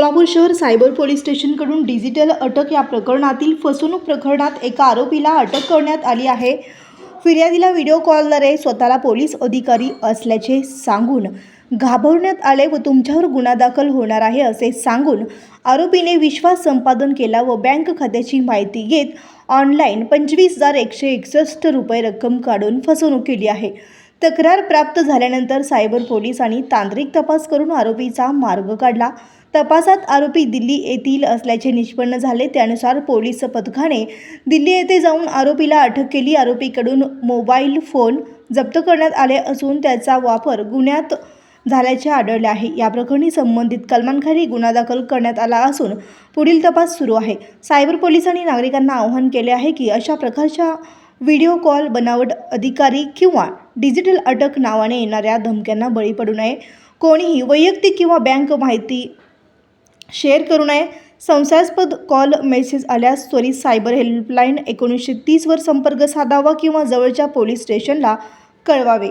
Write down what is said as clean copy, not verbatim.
सोलापूर शहर cyber police स्टेशनकडून digital अटक या प्रकरणातील फसवणूक प्रकरणात एका आरोपीला अटक करण्यात आली आहे। फिर्यादीला व्हिडिओ कॉलद्वारे स्वतःला पोलीस अधिकारी असल्याचे सांगून घाबरवण्यात आले व तुमच्यावर गुन्हा दाखल होणार आहे असे सांगून आरोपीने विश्वास संपादन केला व बँक खात्याची माहिती घेत ऑनलाईन 25,161 रुपये रक्कम काढून फसवणूक केली आहे। तक्रार प्राप्त झाल्यानंतर सायबर पोलिसांनी तांत्रिक तपास करून आरोपीचा मार्ग काढला। तपासात आरोपी दिल्ली येथील असल्याचे निष्पन्न झाले। त्यानुसार पोलीस पथकाने दिल्ली येथे जाऊन आरोपीला अटक केली। आरोपीकडून मोबाईल फोन जप्त करण्यात आले असून त्याचा वापर गुन्ह्यात झाल्याचे आढळले आहे। या प्रकरणी संबंधित कलमांखाली गुन्हा दाखल करण्यात आला असून पुढील तपास सुरू आहे। सायबर पोलिसांनी नागरिकांना आवाहन केले आहे की अशा प्रकारच्या व्हिडिओ कॉल, बनावट अधिकारी किंवा डिजिटल अटक नावाने येणाऱ्या धमक्यांना बळी पडू नये। कोणीही वैयक्तिक किंवा बँक माहिती शेअर करू नये। संशयास्पद कॉल, मेसेज आल्यास त्वरित सायबर हेल्पलाईन 1930 वर संपर्क साधावा किंवा जवळच्या पोलीस स्टेशनला कळवावे।